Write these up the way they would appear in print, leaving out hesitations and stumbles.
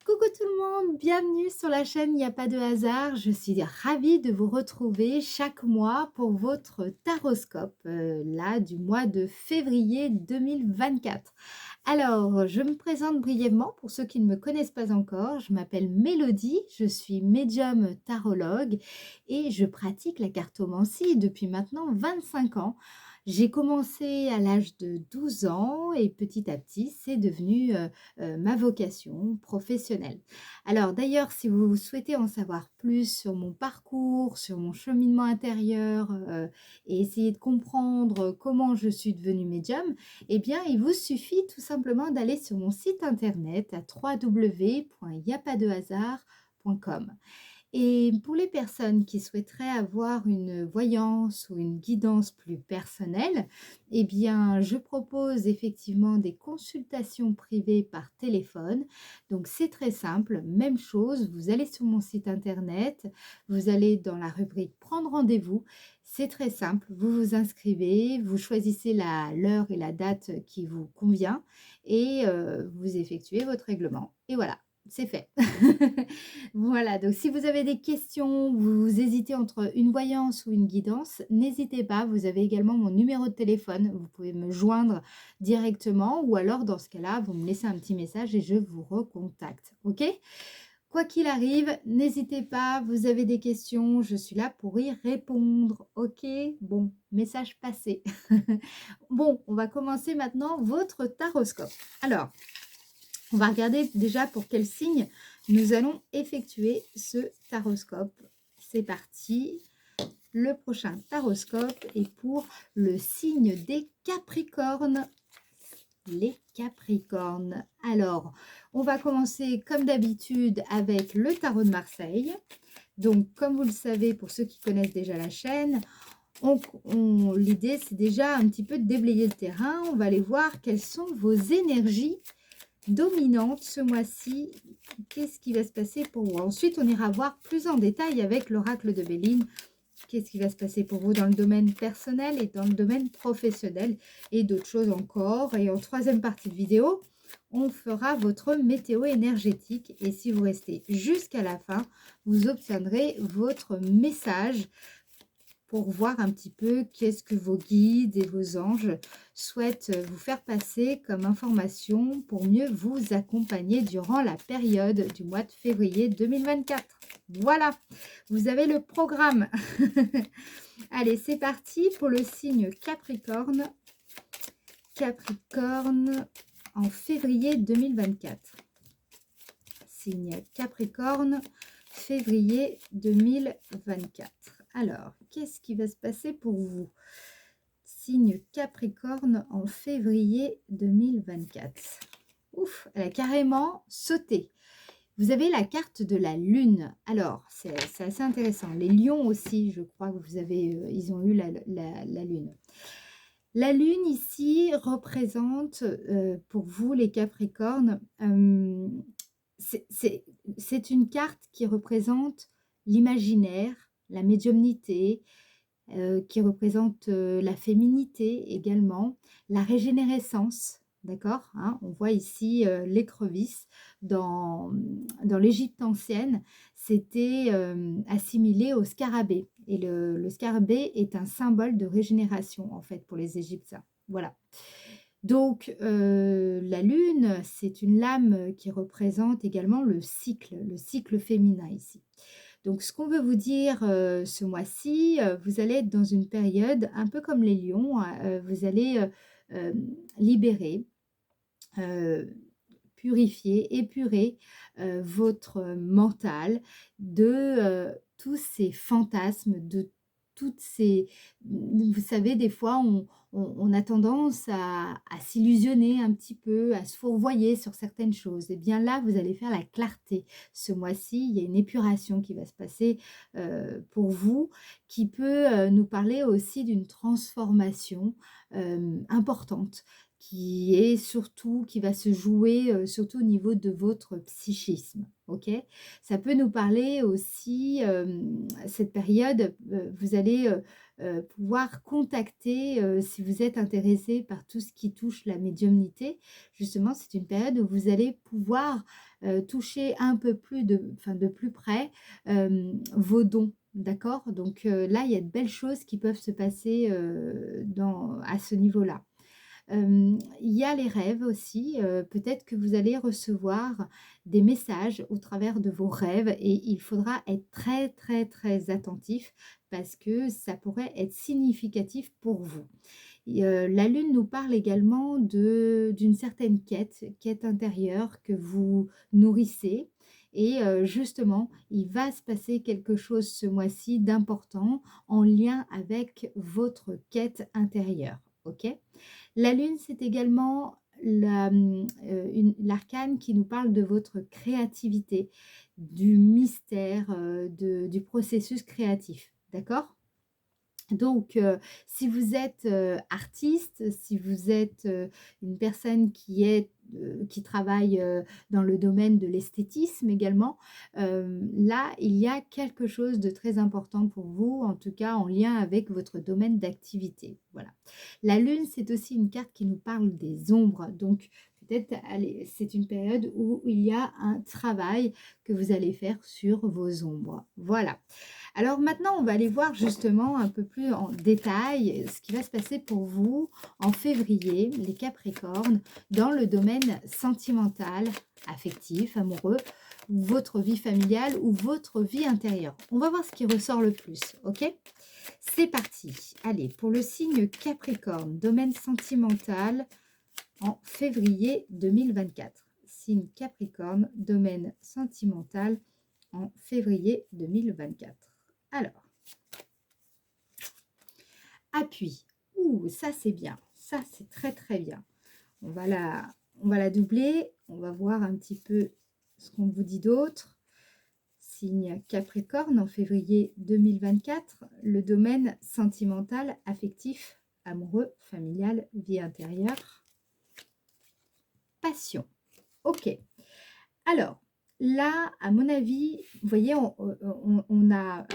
Coucou tout le monde, bienvenue sur la chaîne Il n'y a pas de hasard. Je suis ravie de vous retrouver chaque mois pour votre taroscope, là du mois de février 2024. Alors, je me présente brièvement pour ceux qui ne me connaissent pas encore. Je m'appelle Mélodie, je suis médium tarologue et je pratique la cartomancie depuis maintenant 25 ans. J'ai commencé à l'âge de 12 ans et petit à petit, c'est devenu ma vocation professionnelle. Alors d'ailleurs, si vous souhaitez en savoir plus sur mon parcours, sur mon cheminement intérieur et essayer de comprendre comment je suis devenue médium, eh bien, il vous suffit tout simplement d'aller sur mon site internet à www.yapadehasard.com. Et pour les personnes qui souhaiteraient avoir une voyance ou une guidance plus personnelle, eh bien, je propose effectivement des consultations privées par téléphone. Donc, c'est très simple, même chose, vous allez sur mon site internet, vous allez dans la rubrique Prendre rendez-vous. C'est très simple, vous vous inscrivez, vous choisissez l'heure et la date qui vous convient et vous effectuez votre règlement. Et voilà, c'est fait. Voilà, donc si vous avez des questions, vous hésitez entre une voyance ou une guidance, n'hésitez pas, vous avez également mon numéro de téléphone, vous pouvez me joindre directement ou alors dans ce cas-là, vous me laissez un petit message et je vous recontacte, ok? Quoi qu'il arrive, n'hésitez pas, vous avez des questions, je suis là pour y répondre, ok? Bon, message passé. Bon, on va commencer maintenant votre taroscope. Alors, on va regarder déjà pour quel signe nous allons effectuer ce taroscope. C'est parti. Le prochain taroscope est pour le signe des Capricornes. Les Capricornes. Alors, on va commencer comme d'habitude avec le tarot de Marseille. Donc, comme vous le savez, pour ceux qui connaissent déjà la chaîne, l'idée, c'est déjà un petit peu de déblayer le terrain. On va aller voir quelles sont vos énergies dominante ce mois-ci. Qu'est-ce qui va se passer pour vous? Ensuite, on ira voir plus en détail avec l'oracle de Béline. Qu'est-ce qui va se passer pour vous dans le domaine personnel et dans le domaine professionnel et d'autres choses encore. Et en troisième partie de vidéo, on fera votre météo énergétique. Et si vous restez jusqu'à la fin, vous obtiendrez votre message pour voir un petit peu qu'est-ce que vos guides et vos anges souhaitent vous faire passer comme information pour mieux vous accompagner durant la période du mois de février 2024. Voilà, vous avez le programme. Allez, c'est parti pour le signe Capricorne. Capricorne en février 2024. Signe Capricorne, février 2024. Alors, qu'est-ce qui va se passer pour vous? Signe Capricorne en février 2024. Ouf, elle a carrément sauté. Vous avez la carte de la Lune. Alors, c'est assez intéressant. Les lions aussi, je crois que vous avez, ils ont eu la Lune. La Lune ici représente pour vous les Capricornes, c'est une carte qui représente l'imaginaire, la médiumnité, qui représente la féminité également, la régénérescence, d'accord, hein? On voit ici l'écrevisse dans l'Égypte ancienne, c'était assimilé au scarabée. Et le scarabée est un symbole de régénération en fait pour les Égyptiens. Voilà. Donc, la lune, c'est une lame qui représente également le cycle féminin ici. Donc, ce qu'on veut vous dire ce mois-ci, vous allez être dans une période un peu comme les lions, vous allez libérer, heu, purifier, épurer votre mental de tous ces fantasmes, de toutes ces... Vous savez, des fois, on a tendance à s'illusionner un petit peu, à se fourvoyer sur certaines choses. Et bien là, vous allez faire la clarté. Ce mois-ci, il y a une épuration qui va se passer pour vous, qui peut nous parler aussi d'une transformation importante qui va se jouer surtout au niveau de votre psychisme, ok? Ça peut nous parler aussi, cette période, vous allez pouvoir contacter, si vous êtes intéressé par tout ce qui touche la médiumnité. Justement, c'est une période où vous allez pouvoir, toucher un peu plus de plus près, vos dons. D'accord? Donc, là, il y a de belles choses qui peuvent se passer, à ce niveau-là. Il y a les rêves aussi, peut-être que vous allez recevoir des messages au travers de vos rêves et il faudra être très, très, très attentif parce que ça pourrait être significatif pour vous. Et la lune nous parle également d'une certaine quête intérieure que vous nourrissez et justement, il va se passer quelque chose ce mois-ci d'important en lien avec votre quête intérieure, OK? La lune, c'est également l'arcane qui nous parle de votre créativité, du mystère, du processus créatif, d'accord? Donc, si vous êtes, artiste, si vous êtes, une personne qui travaille, dans le domaine de l'esthétisme également, là, il y a quelque chose de très important pour vous, en tout cas en lien avec votre domaine d'activité, voilà. La lune, c'est aussi une carte qui nous parle des ombres, donc peut-être allez, c'est une période où il y a un travail que vous allez faire sur vos ombres, voilà. Alors maintenant, on va aller voir justement un peu plus en détail ce qui va se passer pour vous en février, les Capricornes, dans le domaine sentimental, affectif, amoureux, votre vie familiale ou votre vie intérieure. On va voir ce qui ressort le plus, ok? C'est parti. Allez, pour le signe Capricorne, domaine sentimental en février 2024. Signe Capricorne, domaine sentimental en février 2024. Alors, appui. Ouh, ça c'est bien. Ça c'est très très bien. On va la doubler. On va voir un petit peu ce qu'on vous dit d'autre. Signe Capricorne en février 2024. Le domaine sentimental, affectif, amoureux, familial, vie intérieure. Passion. Ok. Alors, là, à mon avis, vous voyez, on a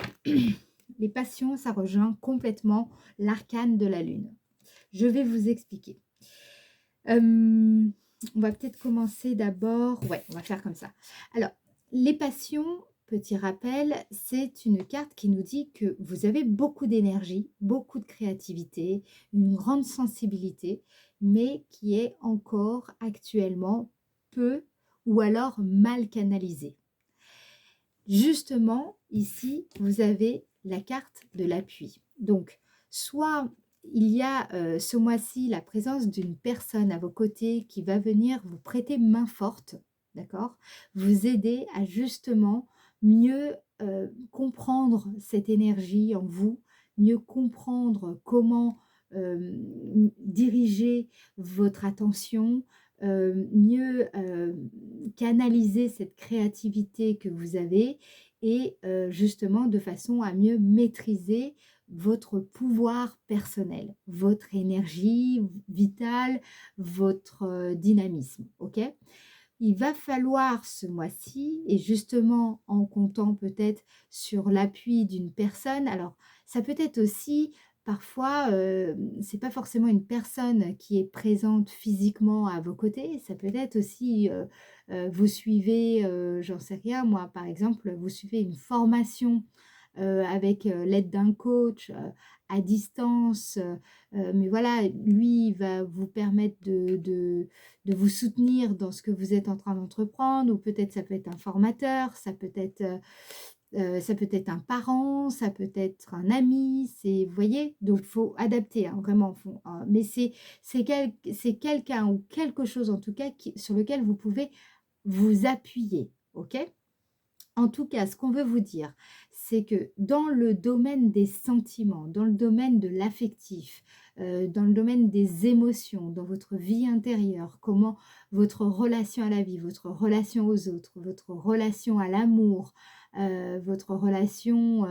les passions, ça rejoint complètement l'arcane de la lune. Je vais vous expliquer. On va peut-être commencer d'abord. Ouais, on va faire comme ça. Alors, les passions, petit rappel, c'est une carte qui nous dit que vous avez beaucoup d'énergie, beaucoup de créativité, une grande sensibilité, mais qui est encore actuellement peu ou alors mal canalisée. Justement, ici, vous avez la carte de l'appui. Donc, soit il y a ce mois-ci la présence d'une personne à vos côtés qui va venir vous prêter main forte, d'accord? Vous aider à justement mieux comprendre cette énergie en vous, mieux comprendre comment diriger votre attention, mieux canaliser cette créativité que vous avez et justement de façon à mieux maîtriser votre pouvoir personnel, votre énergie vitale, votre dynamisme, ok? Il va falloir ce mois-ci, et justement en comptant peut-être sur l'appui d'une personne, alors ça peut être aussi parfois, c'est pas forcément une personne qui est présente physiquement à vos côtés, ça peut être aussi, vous suivez, j'en sais rien moi, par exemple, vous suivez une formation, avec, l'aide d'un coach, à distance, mais voilà, lui, il va vous permettre de vous soutenir dans ce que vous êtes en train d'entreprendre ou peut-être ça peut être un formateur, ça peut être un parent, ça peut être un ami, c'est vous voyez? Donc faut adapter, hein, vraiment, mais c'est quelqu'un ou quelque chose en tout cas qui sur lequel vous pouvez vous appuyer, OK? En tout cas, ce qu'on veut vous dire, c'est que dans le domaine des sentiments, dans le domaine de l'affectif, dans le domaine des émotions, dans votre vie intérieure, comment votre relation à la vie, votre relation aux autres, votre relation à l'amour, votre relation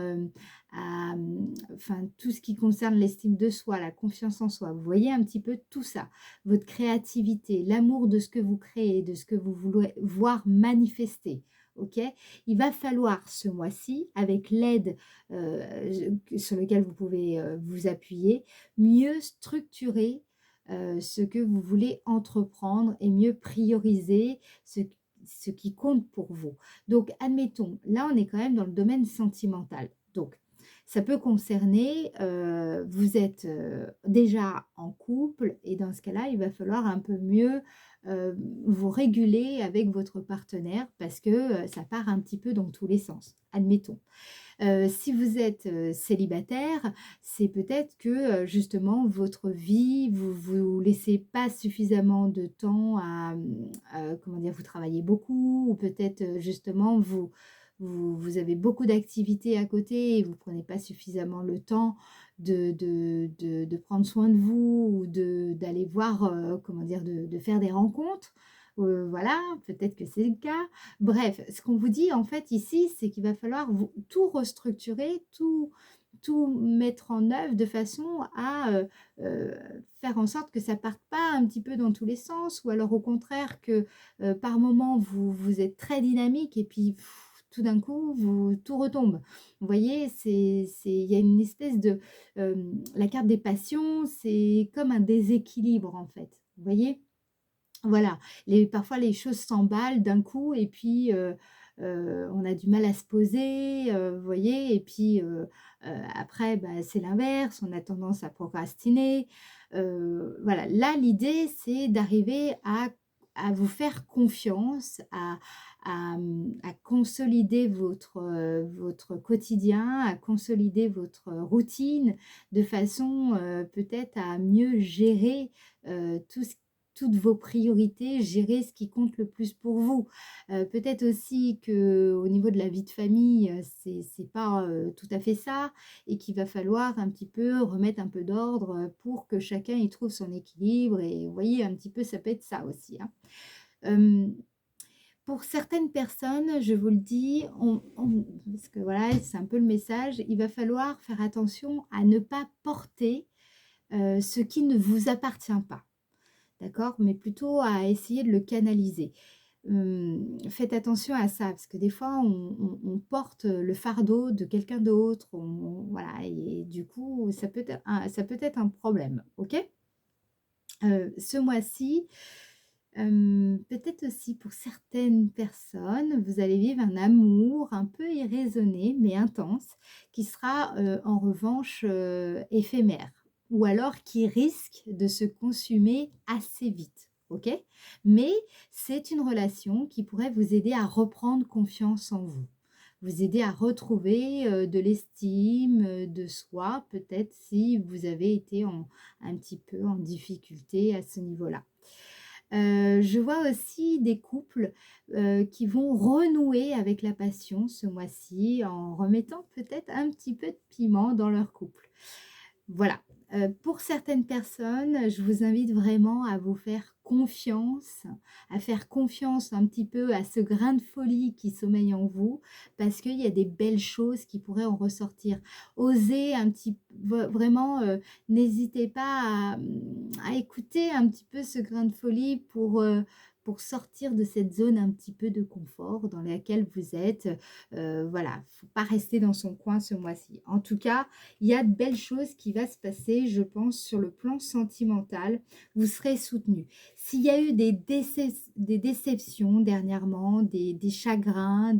enfin tout ce qui concerne l'estime de soi, la confiance en soi, vous voyez un petit peu tout ça, votre créativité, l'amour de ce que vous créez, de ce que vous voulez voir manifester. OK? Il va falloir ce mois-ci, avec l'aide, sur lequel vous pouvez, vous appuyer, mieux structurer, ce que vous voulez entreprendre et mieux prioriser ce qui compte pour vous. Donc admettons, là on est quand même dans le domaine sentimental. Donc ça peut concerner, vous êtes, déjà en couple et dans ce cas-là, il va falloir un peu mieux, heu, vous réguler avec votre partenaire parce que, ça part un petit peu dans tous les sens, admettons. Si vous êtes, célibataire, c'est peut-être que, justement votre vie, vous laissez pas suffisamment de temps à, comment dire? Vous travaillez beaucoup ou peut-être, justement vous avez beaucoup d'activités à côté et vous prenez pas suffisamment le temps de prendre soin de vous ou d'aller voir, comment dire? De faire des rencontres. Voilà, peut-être que c'est le cas. Bref, ce qu'on vous dit en fait ici, c'est qu'il va falloir vous tout restructurer, tout mettre en œuvre de façon à, heu, faire en sorte que ça parte pas un petit peu dans tous les sens ou alors au contraire que, par moment vous êtes très dynamique et puis tout d'un coup vous tout retombe. Vous voyez? Il y a une espèce de, la carte des passions, c'est comme un déséquilibre en fait. Vous voyez? Voilà, parfois les choses s'emballent d'un coup et puis, on a du mal à se poser, vous voyez? Et puis, après, bah, c'est l'inverse, on a tendance à procrastiner. Voilà, là, l'idée, c'est d'arriver à vous faire confiance, à consolider votre quotidien, à consolider votre routine de façon, peut-être à mieux gérer, tout ce toutes vos priorités, gérer ce qui compte le plus pour vous. Peut-être aussi que au niveau de la vie de famille, c'est pas, tout à fait ça et qu'il va falloir un petit peu remettre un peu d'ordre, pour que chacun y trouve son équilibre et vous voyez un petit peu ça peut être ça aussi, hein. Hem, pour certaines personnes, je vous le dis, parce que voilà, c'est un peu le message, il va falloir faire attention à ne pas porter, ce qui ne vous appartient pas. D'accord? Mais plutôt à essayer de le canaliser. Faites attention à ça, parce que des fois on porte, le fardeau de quelqu'un d'autre, voilà et du coup ça peut être un problème, OK? Ce mois-ci, peut-être aussi pour certaines personnes, vous allez vivre un amour un peu irraisonné, mais intense, qui sera, en revanche, éphémère ou alors qui risque de se consumer assez vite, OK? Mais c'est une relation qui pourrait vous aider à reprendre confiance en vous, vous aider à retrouver, de l'estime, de soi, peut-être si vous avez été un petit peu en difficulté à ce niveau-là. Je vois aussi des couples, qui vont renouer avec la passion ce mois-ci en remettant peut-être un petit peu de piment dans leur couple. Voilà, pour certaines personnes, je vous invite vraiment à vous faire confiance, à faire confiance un petit peu à ce grain de folie qui sommeille en vous, parce qu'il y a des belles choses qui pourraient en ressortir. Osez un petit vraiment, n'hésitez pas à écouter un petit peu ce grain de folie pour sortir de cette zone un petit peu de confort dans laquelle vous êtes. Voilà, faut pas rester dans son coin ce mois-ci. En tout cas, il y a de belles choses qui va se passer, je pense, sur le plan sentimental. Vous serez soutenu. S'il y a eu des déceptions dernièrement, des chagrins,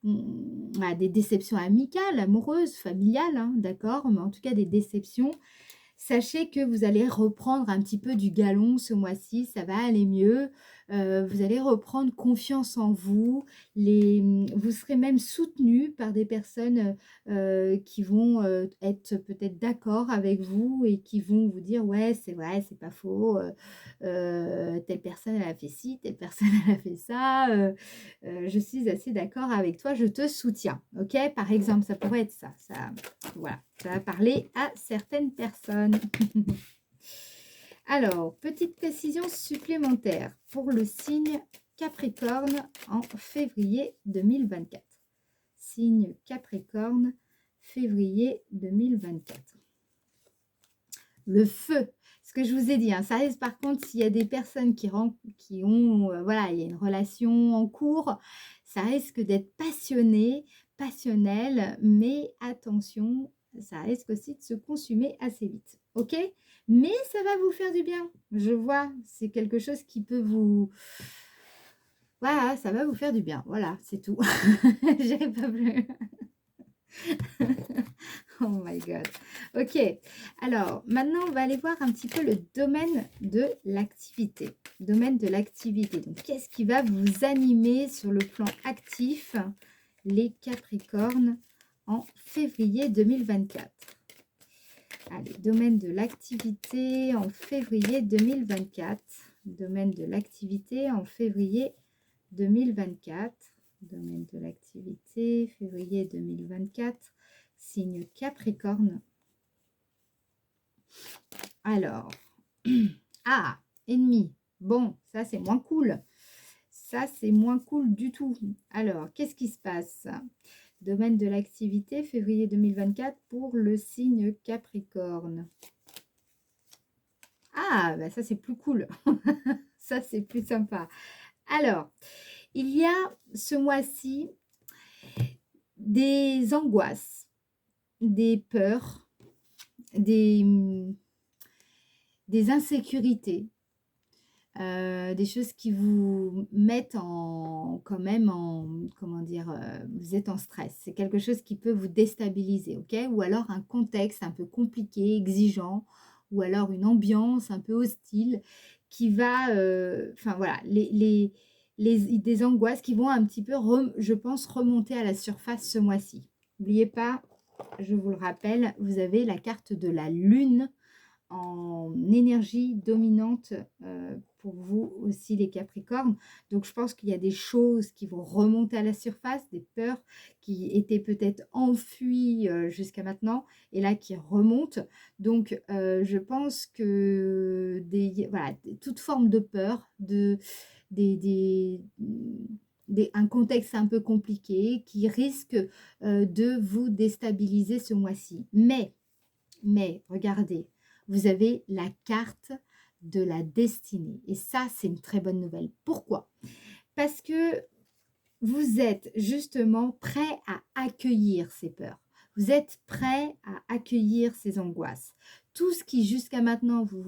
voilà, des déceptions amicales, amoureuses, familiales, hein, d'accord, mais en tout cas des déceptions, sachez que vous allez reprendre un petit peu du galon ce mois-ci, ça va aller mieux. Vous allez reprendre confiance en vous. Vous serez même soutenu par des personnes, qui vont, être peut-être d'accord avec vous et qui vont vous dire: «Ouais, c'est vrai, c'est pas faux, telle personne elle a fait ci, telle personne elle a fait ça, je suis assez d'accord avec toi, je te soutiens». OK? Par exemple, ça pourrait être ça, voilà, ça va parler à certaines personnes. Alors, petite précision supplémentaire pour le signe Capricorne en février 2024. Signe Capricorne, février 2024. Le feu. Est-ce que je vous ai dit, hein, ça reste par contre s'il y a des personnes qui ont, voilà, il y a une relation en cours, ça risque d'être passionné, passionnel, mais attention, ça risque aussi de se consumer assez vite, OK? Mais ça va vous faire du bien. Je vois, c'est quelque chose qui peut vous voilà, ça va vous faire du bien. Voilà, c'est tout. J'irai pas plus. Oh my God. OK. Alors, maintenant, on va aller voir un petit peu le domaine de l'activité. Domaine de l'activité. Donc, qu'est-ce qui va vous animer sur le plan actif, les Capricornes, en février 2024? Allez, domaine de l'activité en février 2024. Domaine de l'activité en février 2024. Domaine de l'activité, février 2024. Signe Capricorne. Alors, ah, ennemi. Bon, ça c'est moins cool. Ça c'est moins cool du tout. Alors, qu'est-ce qui se passe? Domaine de l'activité, février 2024 pour le signe Capricorne. Ah, bah ça c'est plus cool. Ça c'est plus sympa. Alors, il y a ce mois-ci des angoisses, des peurs, des insécurités, des choses qui vous mettent en quand même en comment dire? Vous êtes en stress. C'est quelque chose qui peut vous déstabiliser, OK? Ou alors un contexte un peu compliqué, exigeant, ou alors une ambiance un peu hostile qui va, enfin voilà, des angoisses qui vont un petit peu je pense remonter à la surface ce mois-ci. N'oubliez pas, je vous le rappelle, vous avez la carte de la lune en énergie dominante pour vous aussi les Capricornes. Donc je pense qu'il y a des choses qui vont remonter à la surface, des peurs qui étaient peut-être enfuies jusqu'à maintenant et là qui remontent. Donc je pense que voilà, toute forme de peur, des, des, un contexte un peu compliqué qui risque de vous déstabiliser ce mois-ci. Mais regardez, vous avez la carte de la destinée. Et ça, c'est une très bonne nouvelle. Pourquoi? Parce que vous êtes justement prêt à accueillir ces peurs. Vous êtes prêt à accueillir ces angoisses. Tout ce qui jusqu'à maintenant vous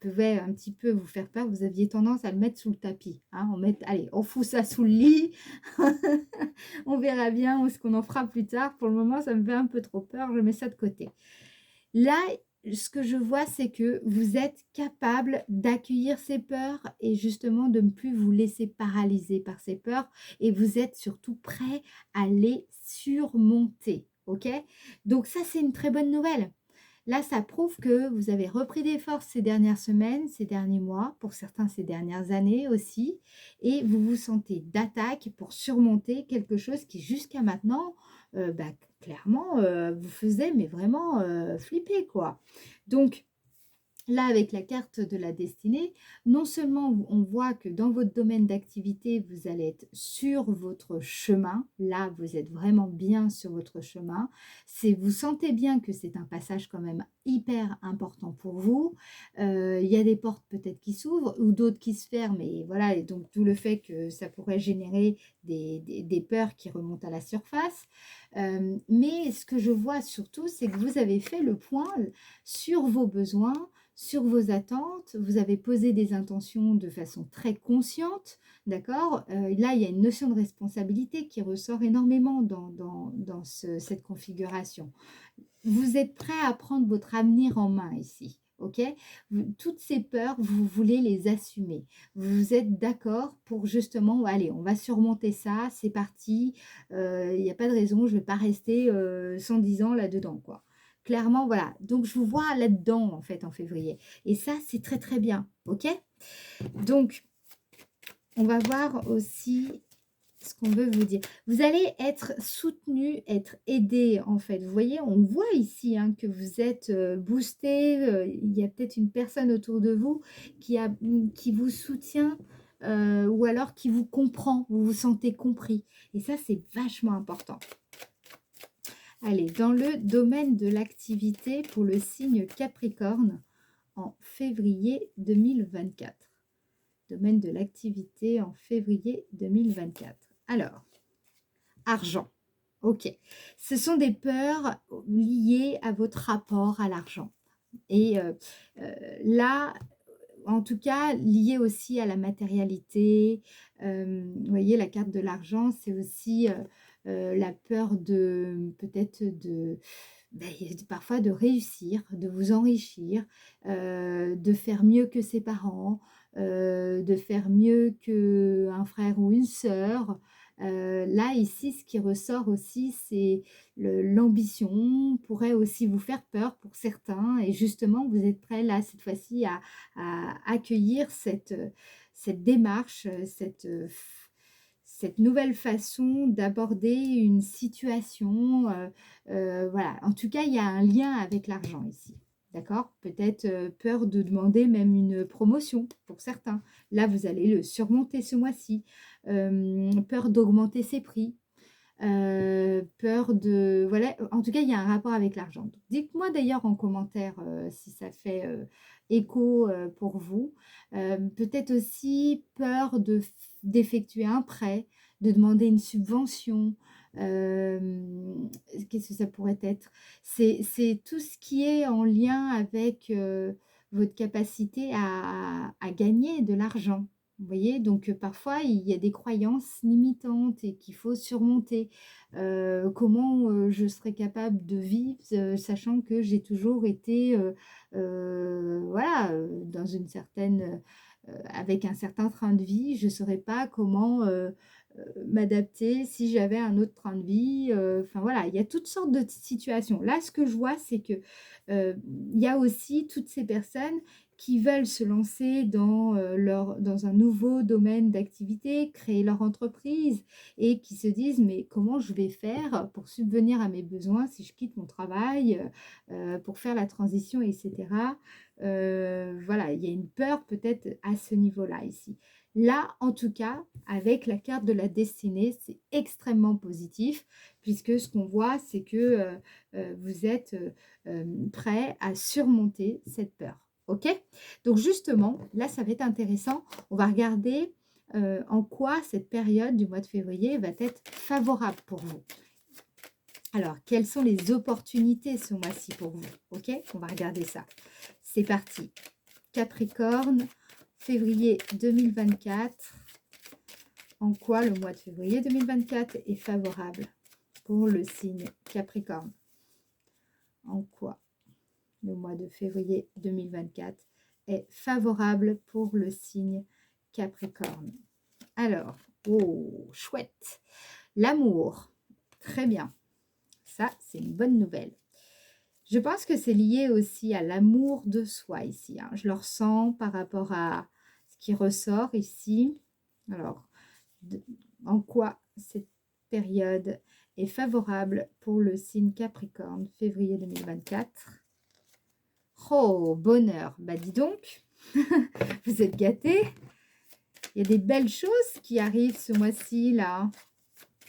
pouvait un petit peu vous faire peur, vous aviez tendance à le mettre sous le tapis. Hein, allez, on fout ça sous le lit. On verra bien ce qu'on en fera plus tard. Pour le moment, ça me fait un peu trop peur. Je mets ça de côté. Là, ce que je vois, c'est que vous êtes capable d'accueillir ces peurs et justement de ne plus vous laisser paralyser par ces peurs et vous êtes surtout prêt à les surmonter. OK? Donc ça, c'est une très bonne nouvelle. Là, ça prouve que vous avez repris des forces ces dernières semaines, ces derniers mois, pour certains ces dernières années aussi, et vous vous sentez d'attaque pour surmonter quelque chose qui jusqu'à maintenant, bah, clairement, vous faisait mais vraiment flipper quoi. Donc, là, avec la carte de la destinée, non seulement on voit que dans votre domaine d'activité, vous allez être sur votre chemin. Là, vous êtes vraiment bien sur votre chemin. Vous sentez bien que c'est un passage quand même hyper important pour vous. Il y a des portes peut-être qui s'ouvrent ou d'autres qui se ferment. Et voilà, et donc tout le fait que ça pourrait générer des peurs qui remontent à la surface. Mais ce que je vois surtout, c'est que vous avez fait le point sur vos besoins, sur vos attentes, vous avez posé des intentions de façon très consciente, d'accord? Là, il y a une notion de responsabilité qui ressort énormément dans cette configuration. Vous êtes prêt à prendre votre avenir en main ici, ok? Toutes ces peurs, vous voulez les assumer. Vous êtes d'accord pour justement, allez, on va surmonter ça, c'est parti, il n'y a pas de raison, je ne vais pas rester 110 ans là-dedans, quoi. Clairement, voilà. Donc, je vous vois là-dedans, en fait, en février. Et ça, c'est très, très bien. OK? Donc, on va voir aussi ce qu'on veut vous dire. Vous allez être soutenu, être aidé, en fait. Vous voyez, on voit ici hein, que vous êtes boosté. Il y a peut-être une personne autour de vous qui vous soutient ou alors qui vous comprend. Vous vous sentez compris. Et ça, c'est vachement important. Allez, dans le domaine de l'activité pour le signe Capricorne en février 2024. Domaine de l'activité en février 2024. Alors, argent. Ok. Ce sont des peurs liées à votre rapport à l'argent. Et là, en tout cas, liées aussi à la matérialité. Vous voyez, la carte de l'argent, c'est aussi la peur de peut-être de parfois de réussir, de vous enrichir, de faire mieux que ses parents, de faire mieux qu'un frère ou une sœur. Là, ici, ce qui ressort aussi, c'est l'ambition pourrait aussi vous faire peur pour certains. Et justement, vous êtes prêts là, cette fois-ci, à accueillir cette démarche, cette nouvelle façon d'aborder une situation. Voilà, en tout cas, il y a un lien avec l'argent ici. D'accord? Peut-être peur de demander même une promotion pour certains. Là, vous allez le surmonter ce mois-ci. Peur d'augmenter ses prix. Peur de... Voilà, en tout cas, il y a un rapport avec l'argent. Dites-moi d'ailleurs en commentaire si ça fait écho pour vous. Peut-être aussi peur d'effectuer un prêt, de demander une subvention. Qu'est-ce que ça pourrait être? C'est tout ce qui est en lien avec votre capacité à gagner de l'argent. Vous voyez, donc parfois il y a des croyances limitantes et qu'il faut surmonter. Comment je serais capable de vivre sachant que j'ai toujours été voilà, dans une certaine, avec un certain train de vie, je ne saurais pas comment m'adapter si j'avais un autre train de vie. Enfin voilà, il y a toutes sortes de situations. Là, ce que je vois, c'est que il y a aussi toutes ces personnes qui veulent se lancer dans un nouveau domaine d'activité, créer leur entreprise et qui se disent mais comment je vais faire pour subvenir à mes besoins si je quitte mon travail, pour faire la transition, etc. Voilà, il y a une peur peut-être à ce niveau-là ici. Là, en tout cas, avec la carte de la destinée, c'est extrêmement positif puisque ce qu'on voit, c'est que vous êtes prêt à surmonter cette peur. OK? Donc justement, là, ça va être intéressant. On va regarder en quoi cette période du mois de février va être favorable pour vous. Alors, quelles sont les opportunités ce mois-ci pour vous? OK? On va regarder ça. C'est parti. Capricorne, février 2024. En quoi le mois de février 2024 est favorable pour le signe Capricorne? En quoi le mois de février 2024 est favorable pour le signe Capricorne? Alors, oh, chouette. L'amour, très bien. Ça, c'est une bonne nouvelle. Je pense que c'est lié aussi à l'amour de soi ici. Hein. Je le ressens par rapport à ce qui ressort ici. Alors, en quoi cette période est favorable pour le signe Capricorne, février 2024? Oh, bonheur. Bah dis donc, vous êtes gâtés. Il y a des belles choses qui arrivent ce mois-ci, là.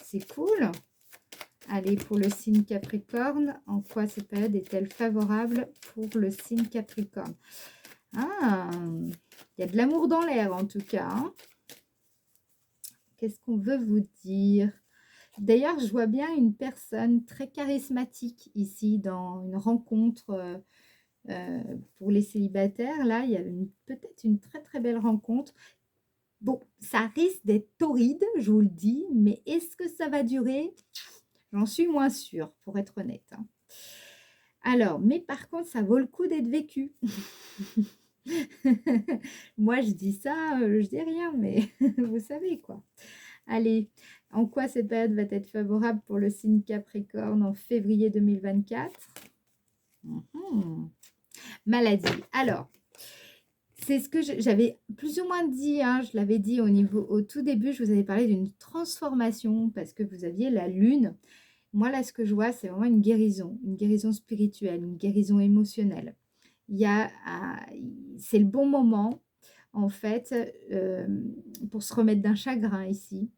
C'est cool. Allez, pour le signe Capricorne, en quoi cette période est-elle favorable pour le signe Capricorne? Ah, il y a de l'amour dans l'air en tout cas. Hein. Qu'est-ce qu'on veut vous dire? D'ailleurs, je vois bien une personne très charismatique ici dans une rencontre pour les célibataires. Là, il y a peut-être une très très belle rencontre. Bon, ça risque d'être torride, je vous le dis, mais est-ce que ça va durer? J'en suis moins sûre, pour être honnête. Hein. Alors, mais par contre, ça vaut le coup d'être vécu. Moi, je dis ça, je dis rien, mais vous savez quoi. Allez, en quoi cette période va être favorable pour le signe Capricorne en février 2024? Maladie. Alors, c'est ce que j'avais plus ou moins dit, hein, je l'avais dit au tout début, je vous avais parlé d'une transformation parce que vous aviez la lune. Moi, là, ce que je vois, c'est vraiment une guérison spirituelle, une guérison émotionnelle. C'est le bon moment, en fait, pour se remettre d'un chagrin ici.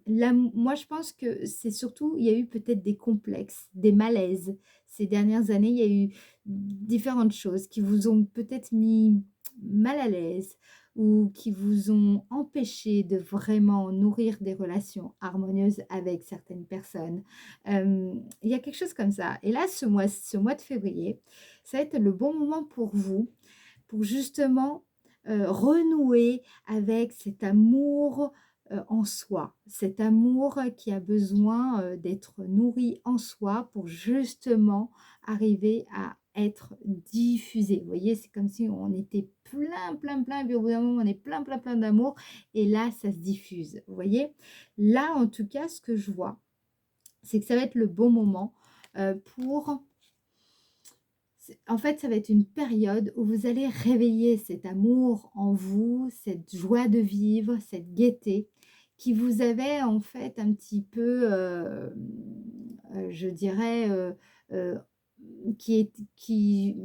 là, moi, je pense que c'est surtout, il y a eu peut-être des complexes, des malaises. Ces dernières années, il y a eu différentes choses qui vous ont peut-être mis mal à l'aise ou qui vous ont empêché de vraiment nourrir des relations harmonieuses avec certaines personnes. Il y a quelque chose comme ça. Et là, ce mois de février, ça va être le bon moment pour vous, pour justement renouer avec cet amour en soi, cet amour qui a besoin d'être nourri en soi pour justement arriver à être diffusé. Vous voyez, c'est comme si on était plein, plein, plein, et puis au bout d'un moment, on est plein, plein, plein d'amour, et là, ça se diffuse. Vous voyez, là, en tout cas, ce que je vois, c'est que ça va être le bon moment pour en fait, ça va être une période où vous allez réveiller cet amour en vous, cette joie de vivre, cette gaieté qui vous avait en fait un petit peu, je dirais, heu, qui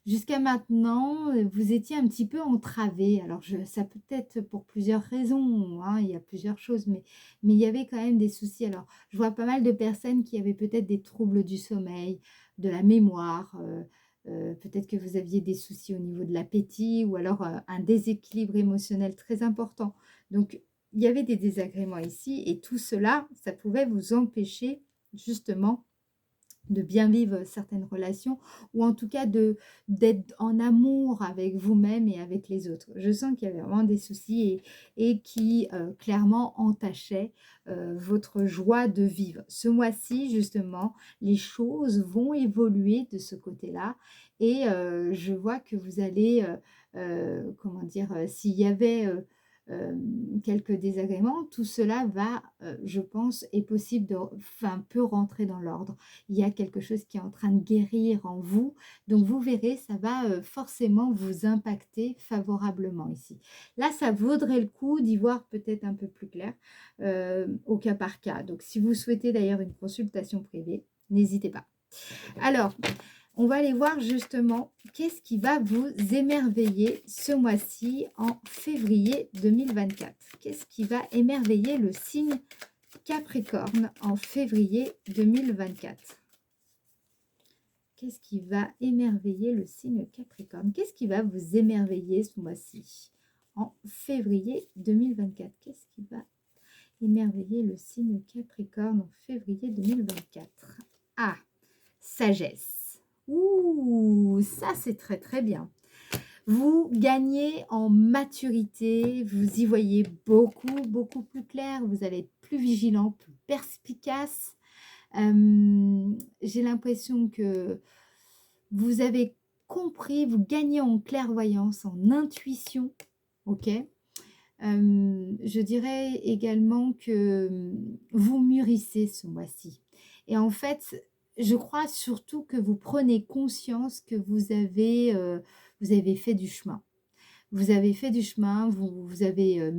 jusqu'à maintenant, vous étiez un petit peu entravé. Alors ça peut être pour plusieurs raisons, hein, il y a plusieurs choses, mais il y avait quand même des soucis. Alors, je vois pas mal de personnes qui avaient peut-être des troubles du sommeil, de la mémoire, peut-être que vous aviez des soucis au niveau de l'appétit ou alors, un déséquilibre émotionnel très important. Donc, il y avait des désagréments ici et tout cela, ça pouvait vous empêcher justement de bien vivre certaines relations ou en tout cas d'être en amour avec vous-même et avec les autres. Je sens qu'il y avait vraiment des soucis et qui clairement entachaient votre joie de vivre. Ce mois-ci, justement, les choses vont évoluer de ce côté-là et je vois que vous allez, comment dire, s'il y avait quelques désagréments, tout cela va, je pense, est possible de, enfin, peut rentrer dans l'ordre. Il y a quelque chose qui est en train de guérir en vous. Donc vous verrez, ça va forcément vous impacter favorablement ici. Là, ça vaudrait le coup d'y voir peut-être un peu plus clair au cas par cas. Donc si vous souhaitez d'ailleurs une consultation privée, n'hésitez pas. Alors, on va aller voir justement qu'est-ce qui va vous émerveiller ce mois-ci en février 2024. Qu'est-ce qui va émerveiller le signe Capricorne en février 2024? Qu'est-ce qui va émerveiller le signe Capricorne? Qu'est-ce qui va vous émerveiller ce mois-ci en février 2024? Qu'est-ce qui va émerveiller le signe Capricorne en février 2024? Ah, sagesse. Ouh, ça c'est très très bien. Vous gagnez en maturité, vous y voyez beaucoup, beaucoup plus clair, vous allez être plus vigilant, plus perspicace. J'ai l'impression que vous avez compris, vous gagnez en clairvoyance, en intuition, ok? Je dirais également que vous mûrissez ce mois-ci. Et en fait, je crois surtout que vous prenez conscience que vous avez fait du chemin. Vous avez fait du chemin, vous avez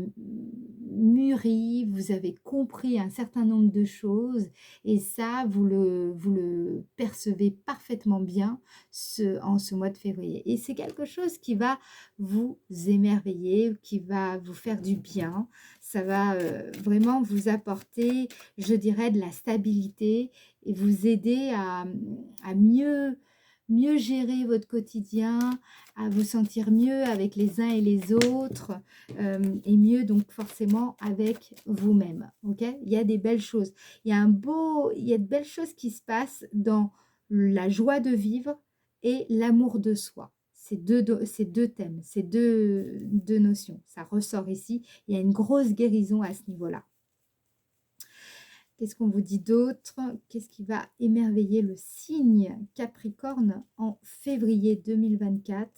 mûri, vous avez compris un certain nombre de choses et ça, vous le percevez parfaitement bien en ce mois de février. Et c'est quelque chose qui va vous émerveiller, qui va vous faire du bien. Ça va vraiment vous apporter, je dirais, de la stabilité et vous aider à mieux gérer votre quotidien, à vous sentir mieux avec les uns et les autres et mieux donc forcément avec vous-même. Ok, il y a des belles choses. Il y a de belles choses qui se passent dans la joie de vivre et l'amour de soi. Ces deux thèmes, ces deux notions. Ça ressort ici. Il y a une grosse guérison à ce niveau-là. Qu'est-ce qu'on vous dit d'autre? Qu'est-ce qui va émerveiller le signe Capricorne en février 2024?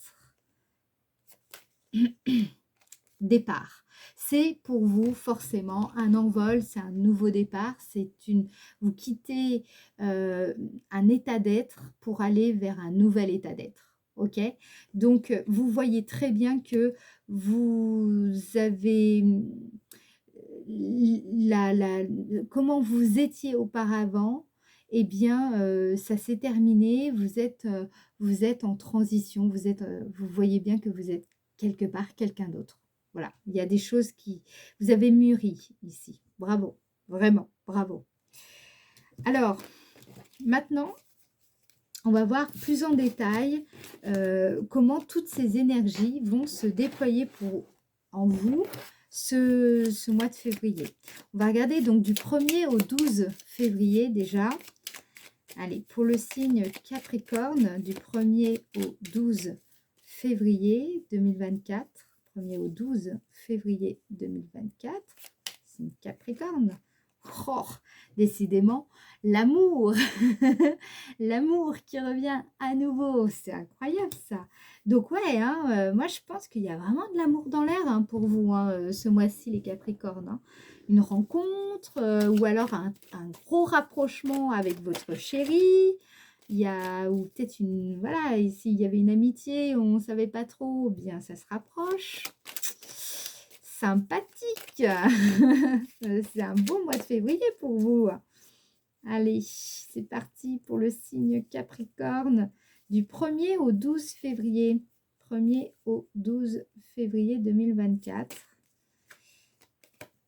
Départ. C'est pour vous forcément un envol, c'est un nouveau départ, vous quittez un état d'être pour aller vers un nouvel état d'être. Ok? Donc, vous voyez très bien que vous avez comment vous étiez auparavant, eh bien, ça s'est terminé, vous êtes en transition, vous voyez bien que vous êtes quelque part quelqu'un d'autre. Voilà, il y a des choses qui... Vous avez mûri ici, bravo, vraiment, bravo. Alors, maintenant, on va voir plus en détail comment toutes ces énergies vont se déployer en vous ce mois de février. On va regarder donc du 1er au 12 février déjà. Allez, pour le signe Capricorne, du 1er au 12 février 2024. 1er au 12 février 2024. Signe Capricorne. Oh, décidément, l'amour, l'amour qui revient à nouveau, c'est incroyable ça. Donc ouais, hein, moi je pense qu'il y a vraiment de l'amour dans l'air hein, pour vous hein, ce mois-ci les Capricornes. Hein. Une rencontre ou alors un gros rapprochement avec votre chéri. Il y a, ou peut-être une, voilà, ici il y avait une amitié, on ne savait pas trop, bien ça se rapproche. Sympathique. C'est un beau mois de février pour vous. Allez, c'est parti pour le signe Capricorne du 1er au 12 février. 1er au 12 février 2024.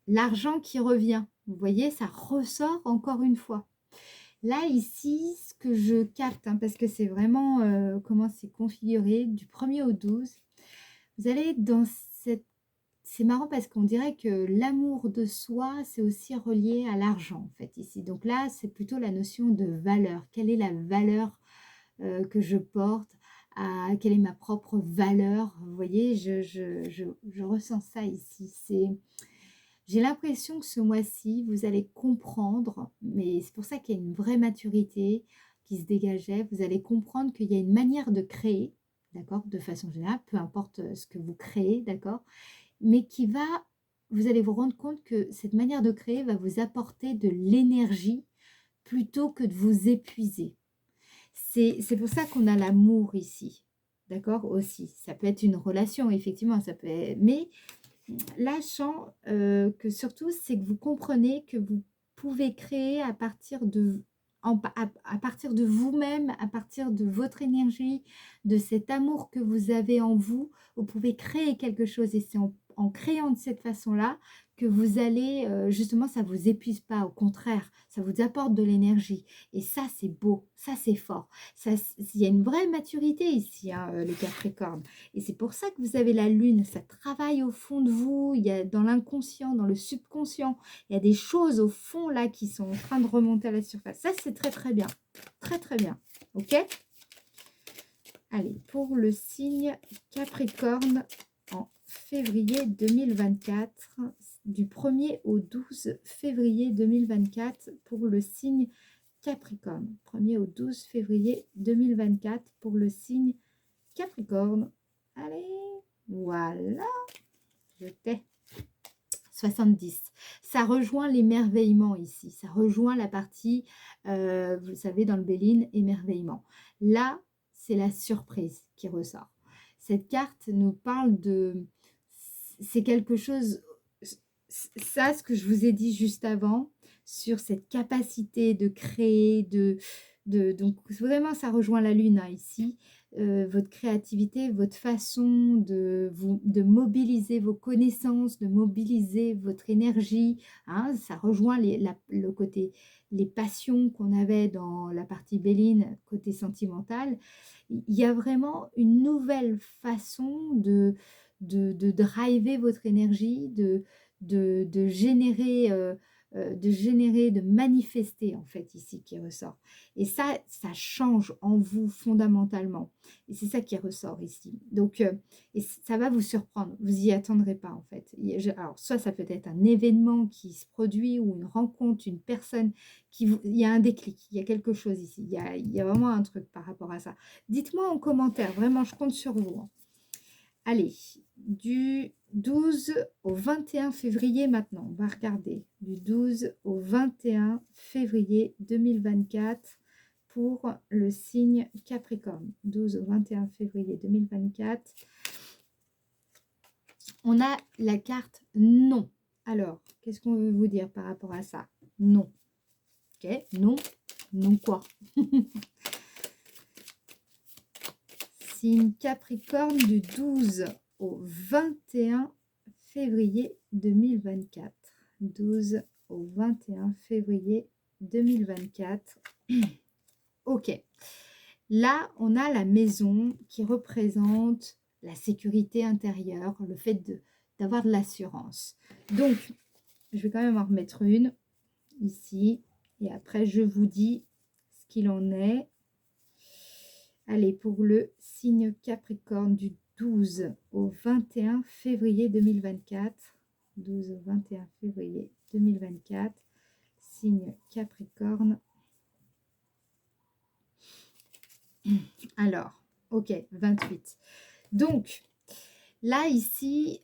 L'argent qui revient. Vous voyez, ça ressort encore une fois. Là, ici, ce que je capte, hein, parce que c'est vraiment comment c'est configuré, du 1er au 12, vous allez être dans cette... C'est marrant parce qu'on dirait que l'amour de soi, c'est aussi relié à l'argent, en fait, ici. Donc là, c'est plutôt la notion de valeur. Quelle est la valeur que je porte quelle est ma propre valeur? Vous voyez, je ressens ça ici. J'ai l'impression que ce mois-ci, vous allez comprendre, mais c'est pour ça qu'il y a une vraie maturité qui se dégageait. Vous allez comprendre qu'il y a une manière de créer, d'accord, de façon générale, peu importe ce que vous créez, d'accord, mais vous allez vous rendre compte que cette manière de créer va vous apporter de l'énergie plutôt que de vous épuiser. C'est pour ça qu'on a l'amour ici, d'accord, aussi. Ça peut être une relation, effectivement, ça peut être, mais là, je sens que surtout, c'est que vous comprenez que vous pouvez créer à partir à partir de vous-même, à partir de votre énergie, de cet amour que vous avez en vous. Vous pouvez créer quelque chose et c'est en créant de cette façon-là que vous allez, justement, ça ne vous épuise pas. Au contraire, ça vous apporte de l'énergie. Et ça, c'est beau, ça, c'est fort. Il y a une vraie maturité ici, hein, les Capricornes. Et c'est pour ça que vous avez la lune, ça travaille au fond de vous, il y a dans l'inconscient, dans le subconscient, il y a des choses au fond là qui sont en train de remonter à la surface. Ça, c'est très très bien, très très bien, ok? Allez, pour le signe Capricorne en février 2024, du 1er au 12 février 2024, pour le signe Capricorne, 1er au 12 février 2024, pour le signe Capricorne. Allez, voilà, je t'ai. 70. Ça rejoint l'émerveillement ici. Ça rejoint la partie, vous savez, dans le Béline, émerveillement. Là, c'est la surprise qui ressort. Cette carte nous parle de... C'est quelque chose... Ça, ce que je vous ai dit juste avant, sur cette capacité de créer, donc vraiment, ça rejoint la lune hein, ici. Votre créativité, votre façon de mobiliser vos connaissances, de mobiliser votre énergie. Hein, ça rejoint le côté, les passions qu'on avait dans la partie Béline, côté sentimental. Il y a vraiment une nouvelle façon de driver votre énergie, de générer... de manifester en fait ici qui ressort. Et ça change en vous fondamentalement. Et c'est ça qui ressort ici. Donc, et ça va vous surprendre. Vous n'y attendrez pas en fait. Alors, soit ça peut être un événement qui se produit ou une rencontre, une personne il y a un déclic, il y a quelque chose ici. Il y a vraiment un truc par rapport à ça. Dites-moi en commentaire. Vraiment, je compte sur vous. Hein. Allez, du 12 au 21 février maintenant, on va regarder. Du 12 au 21 février 2024 pour le signe Capricorne. 12 au 21 février 2024. On a la carte non. Alors, qu'est-ce qu'on veut vous dire par rapport à ça? Non. Ok, non. Non quoi? Signe Capricorne du 12 au 21 février 2024. 12 au 21 février 2024. Ok. Là, on a la maison qui représente la sécurité intérieure, le fait d'avoir de l'assurance. Donc, je vais quand même en remettre une ici. Et après, je vous dis ce qu'il en est. Allez, pour le signe Capricorne du 12 au 21 février 2024. 12 au 21 février 2024. Signe Capricorne. Alors, ok, 28. Donc, là, ici,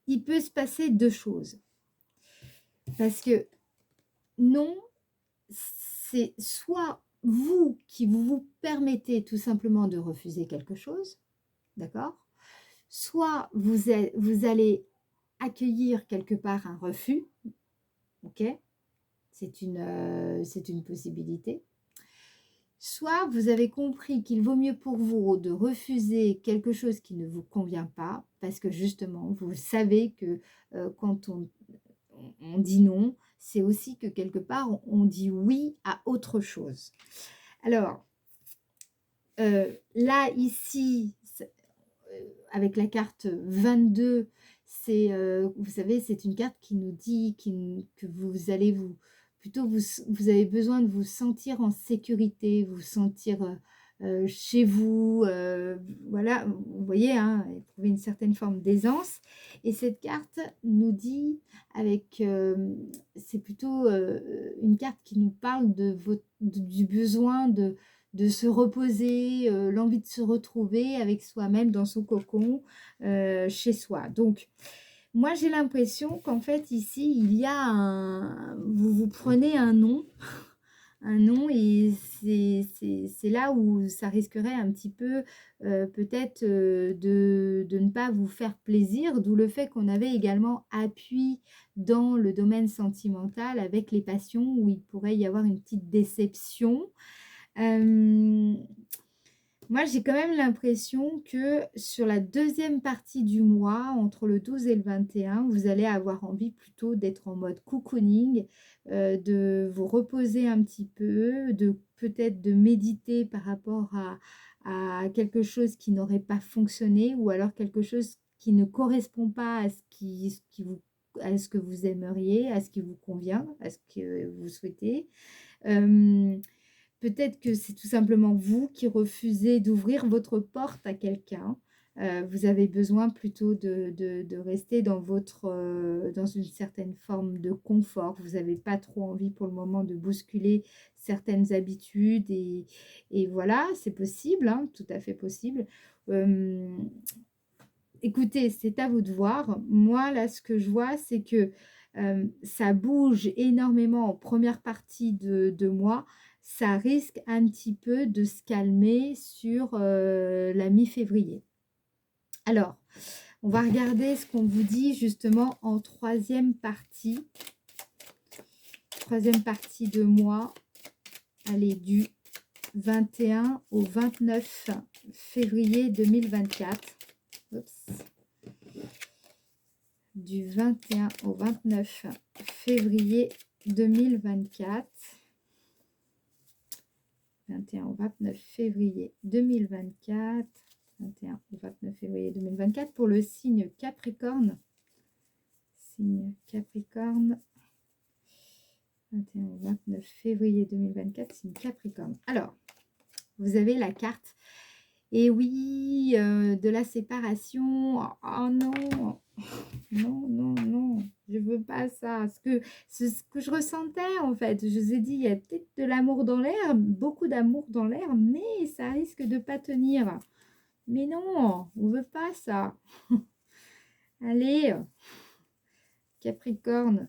il peut se passer deux choses. Parce que non, c'est soit vous qui vous permettez tout simplement de refuser quelque chose, d'accord? Soit vous allez accueillir quelque part un refus, ok? C'est une possibilité. Soit vous avez compris qu'il vaut mieux pour vous de refuser quelque chose qui ne vous convient pas, parce que justement, vous savez que quand on dit non, c'est aussi que quelque part, on dit oui à autre chose. Alors, là, ici, avec la carte 22, vous savez, c'est une carte qui nous dit que vous allez plutôt vous avez besoin de vous sentir en sécurité, vous sentir chez vous, voilà, vous voyez, hein, trouver une certaine forme d'aisance. Et cette carte nous dit, c'est plutôt une carte qui nous parle du besoin de se reposer, l'envie de se retrouver avec soi-même dans son cocon, chez soi. Donc, moi, j'ai l'impression qu'en fait, ici, il y a vous prenez un nom, un nom, et c'est là où ça risquerait un petit peu, peut-être, de ne pas vous faire plaisir, d'où le fait qu'on avait également appui dans le domaine sentimental avec les passions, où il pourrait y avoir une petite déception. Moi, j'ai quand même l'impression que sur la deuxième partie du mois, entre le 12 et le 21, vous allez avoir envie plutôt d'être en mode cocooning, de vous reposer un petit peu, de peut-être de méditer par rapport à quelque chose qui n'aurait pas fonctionné, ou alors quelque chose qui ne correspond pas à ce que vous aimeriez, à ce qui vous convient, à ce que vous souhaitez. Peut-être que c'est tout simplement vous qui refusez d'ouvrir votre porte à quelqu'un. Vous avez besoin plutôt de rester dans une certaine forme de confort. Vous n'avez pas trop envie pour le moment de bousculer certaines habitudes. Et voilà, c'est possible, hein, tout à fait possible. Écoutez, c'est à vous de voir. Moi, là, ce que je vois, c'est que ça bouge énormément en première partie de mois. Ça risque un petit peu de se calmer sur la mi-février. Alors, on va regarder ce qu'on vous dit justement en troisième partie. Troisième partie de mois. Allez, du 21 au 29 février 2024. Oups. Du 21 au 29 février 2024. 21 au 29 février 2024. 21 au 29 février 2024 pour le signe Capricorne. Signe Capricorne. 21 au 29 février 2024, signe Capricorne. Alors, vous avez la carte. Et oui, de la séparation. Oh non, non, non, non, je veux pas ça. Ce que je ressentais, en fait, je vous ai dit, il y a peut-être de l'amour dans l'air, beaucoup d'amour dans l'air, mais ça risque de pas tenir. Mais non, on veut pas ça. Allez, Capricorne,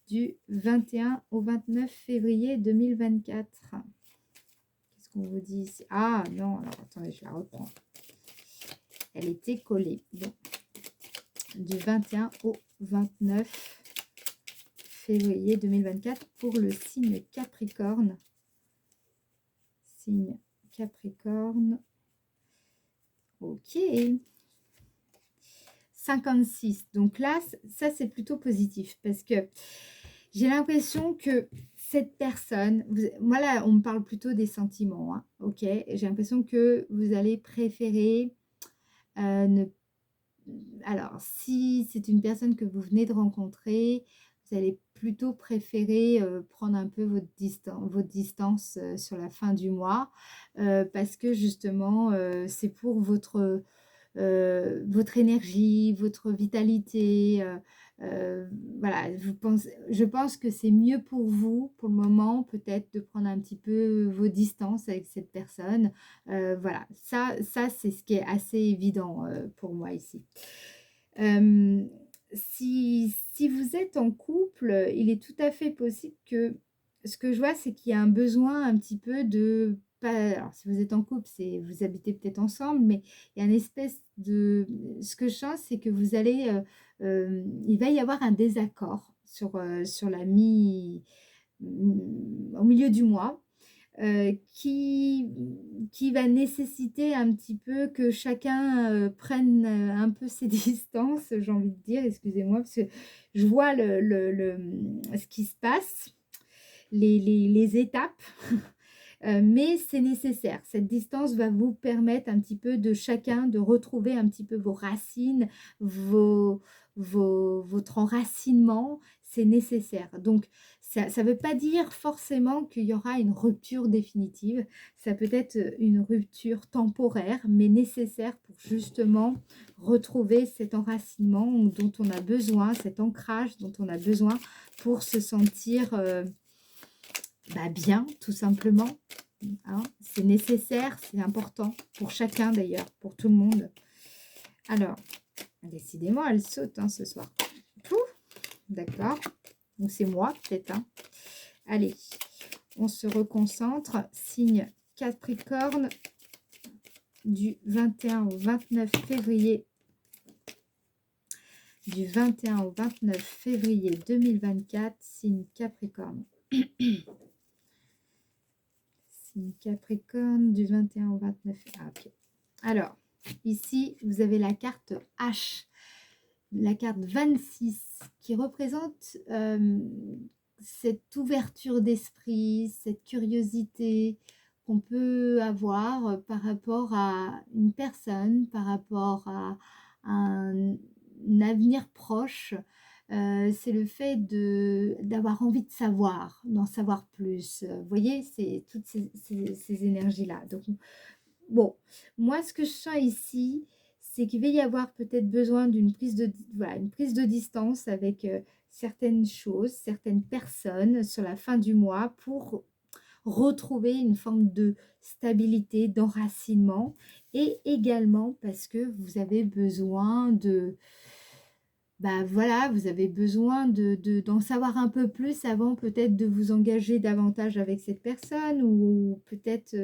du 21 au 29 février 2024. Qu'est-ce qu'on vous dit ici? Ah non, alors attendez, je la reprends. Elle était collée. Bon. Du 21 au 29 février 2024 pour le signe Capricorne. Signe Capricorne. Ok. 56. Donc là, ça c'est plutôt positif parce que j'ai l'impression que cette personne, moi là, on me parle plutôt des sentiments, hein, ok? J'ai l'impression que vous allez préférer ne alors, si c'est une personne que vous venez de rencontrer, vous allez plutôt préférer, prendre un peu votre distance, sur la fin du mois, parce que justement, c'est pour votre énergie, votre vitalité, voilà, je pense que c'est mieux pour vous, pour le moment, peut-être de prendre un petit peu vos distances avec cette personne. Voilà, ça c'est ce qui est assez évident, pour moi ici. Hem, si vous êtes en couple, il est tout à fait possible que ce que je vois, c'est qu'il y a un besoin un petit peu de pas alors si vous êtes en couple, c'est vous habitez peut-être ensemble, mais il y a une espèce de ce que je sens, c'est que vous allez, il va y avoir un désaccord sur au milieu du mois, qui va nécessiter un petit peu que chacun, prenne, un peu ses distances, j'ai envie de dire, excusez-moi, parce que je vois ce qui se passe, les étapes, mais c'est nécessaire. Cette distance va vous permettre un petit peu de chacun de retrouver un petit peu vos racines, vos votre enracinement, c'est nécessaire. Donc ça ne veut pas dire forcément qu'il y aura une rupture définitive. Ça peut être, une rupture temporaire, mais nécessaire pour justement retrouver cet enracinement dont on a besoin, cet ancrage dont on a besoin pour se sentir, bah, bien, tout simplement, hein. C'est nécessaire, c'est important pour chacun d'ailleurs, pour tout le monde. Alors, décidément, elle saute, hein, ce soir. Pouf, d'accord. Donc, c'est moi, peut-être, hein. Allez, on se reconcentre. Signe Capricorne du 21 au 29 février. Du 21 au 29 février 2024, signe Capricorne. Signe Capricorne du 21 au 29. Ah, ok. Alors, ici, vous avez la carte H, la carte 26, qui représente cette ouverture d'esprit, cette curiosité qu'on peut avoir par rapport à une personne, par rapport à un avenir proche. C'est le fait d'avoir envie de savoir, d'en savoir plus. Vous voyez, c'est toutes ces énergies-là. Donc, bon, moi, ce que je sens ici, c'est qu'il va y avoir peut-être besoin d'une voilà, une prise de distance avec certaines choses, certaines personnes sur la fin du mois pour retrouver une forme de stabilité, d'enracinement et également parce que vous avez besoin bah voilà, vous avez besoin d'en savoir un peu plus avant peut-être de vous engager davantage avec cette personne ou peut-être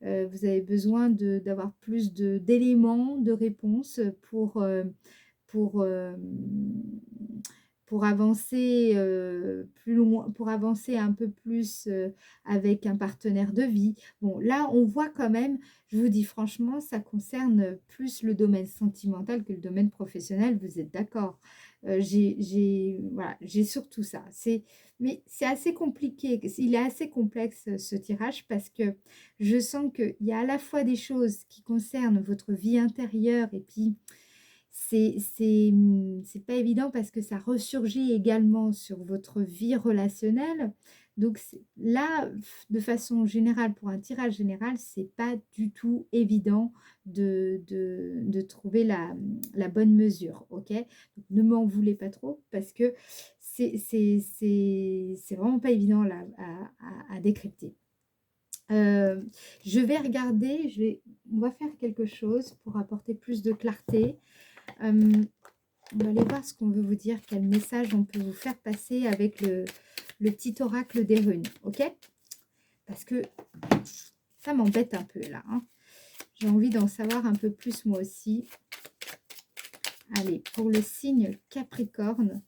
vous avez besoin d'avoir plus d'éléments, de réponses pour, euh, pour avancer plus loin, pour avancer un peu plus avec un partenaire de vie. Bon, là, on voit quand même, je vous dis franchement, ça concerne plus le domaine sentimental que le domaine professionnel, vous êtes d'accord? Voilà, j'ai surtout ça. Mais c'est assez compliqué, il est assez complexe ce tirage parce que je sens qu'il y a à la fois des choses qui concernent votre vie intérieure et puis c'est pas évident parce que ça ressurgit également sur votre vie relationnelle. Donc là, de façon générale, pour un tirage général, c'est pas du tout évident de trouver la bonne mesure, ok? Donc, ne m'en voulez pas trop parce que c'est vraiment pas évident là, à décrypter. Je vais regarder, on va faire quelque chose pour apporter plus de clarté. On va aller voir ce qu'on veut vous dire, quel message on peut vous faire passer avec le petit oracle des runes, ok? Parce que ça m'embête un peu là, hein. J'ai envie d'en savoir un peu plus moi aussi. Allez, pour le signe Capricorne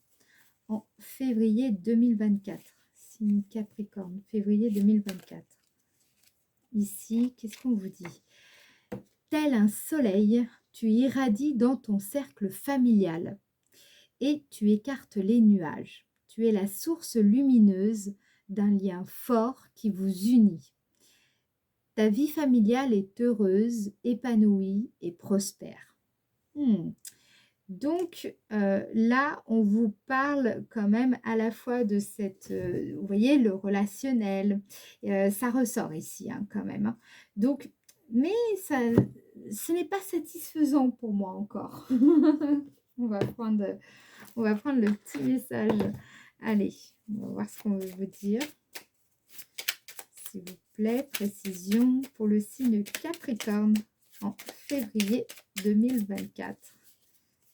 en février 2024. Signe Capricorne, février 2024. Ici, qu'est-ce qu'on vous dit? Tel un soleil, tu irradies dans ton cercle familial et tu écartes les nuages. Tu es la source lumineuse d'un lien fort qui vous unit. Ta vie familiale est heureuse, épanouie et prospère. Hmm. Donc là, on vous parle quand même à la fois de cette, vous voyez, le relationnel, ça ressort ici hein, quand même. Hein. Donc, mais ça, ce n'est pas satisfaisant pour moi encore. on va prendre, on va prendre le petit message. Allez, on va voir ce qu'on veut vous dire. S'il vous plaît, précision pour le signe Capricorne en février 2024.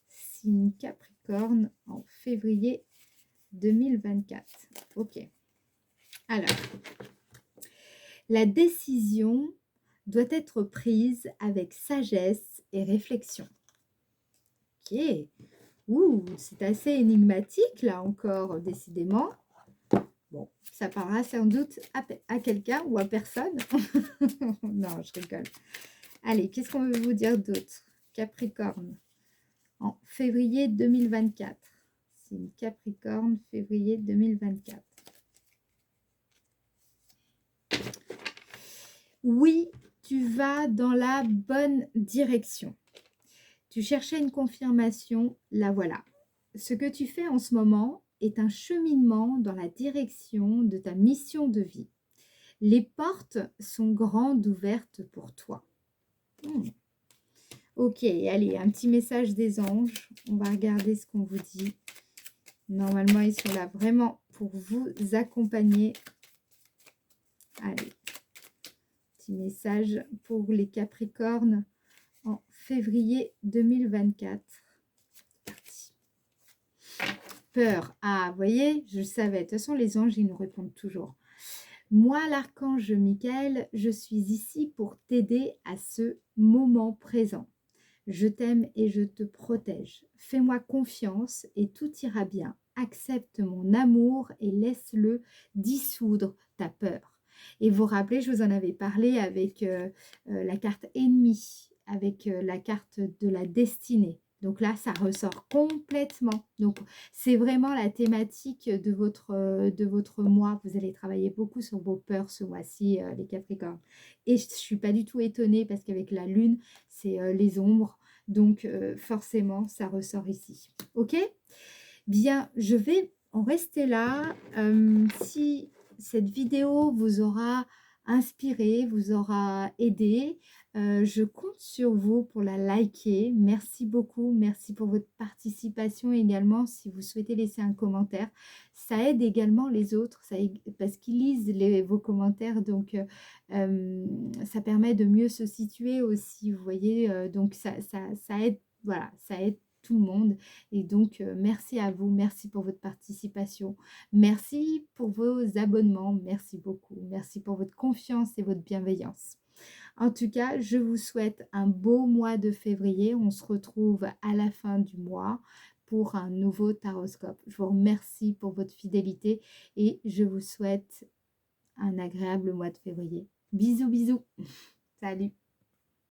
Signe Capricorne en février 2024. Ok. Alors, la décision doit être prise avec sagesse et réflexion. Ok. Ouh, c'est assez énigmatique là encore, décidément. Bon, ça parlera sans doute à quelqu'un ou à personne. Non, je rigole. Allez, qu'est-ce qu'on veut vous dire d'autre? Capricorne. En février 2024. Signe Capricorne, février 2024. Oui, tu vas dans la bonne direction. Tu cherchais une confirmation, la voilà. Ce que tu fais en ce moment est un cheminement dans la direction de ta mission de vie. Les portes sont grandes ouvertes pour toi. Ok, allez, un petit message des anges. On va regarder ce qu'on vous dit. Normalement, ils sont là vraiment pour vous accompagner. Allez, petit message pour les Capricornes en février 2024. Parti. Peur. Ah, vous voyez, je le savais. De toute façon, les anges, ils nous répondent toujours. Moi, l'archange Michael, je suis ici pour t'aider à ce moment présent. Je t'aime et je te protège. Fais-moi confiance et tout ira bien. Accepte mon amour et laisse-le dissoudre ta peur. Et vous vous rappelez, je vous en avais parlé avec la carte ennemie, avec la carte de la destinée. Donc là, ça ressort complètement. Donc, c'est vraiment la thématique de votre mois. Vous allez travailler beaucoup sur vos peurs ce mois-ci, les Capricornes. Et je ne suis pas du tout étonnée parce qu'avec la Lune, c'est les ombres. Donc, forcément, ça ressort ici. OK? Bien, je vais en rester là. Si cette vidéo vous aura inspiré, vous aura aidé, je compte sur vous pour la liker. Merci beaucoup. Merci pour votre participation également. Si vous souhaitez laisser un commentaire, ça aide également les autres parce qu'ils lisent vos commentaires. Donc, ça permet de mieux se situer aussi. Vous voyez, donc ça aide. Voilà, ça aide tout le monde. Et donc, merci à vous. Merci pour votre participation. Merci pour vos abonnements. Merci beaucoup. Merci pour votre confiance et votre bienveillance. En tout cas, je vous souhaite un beau mois de février. On se retrouve à la fin du mois pour un nouveau taroscope. Je vous remercie pour votre fidélité et je vous souhaite un agréable mois de février. Bisous, bisous. Salut.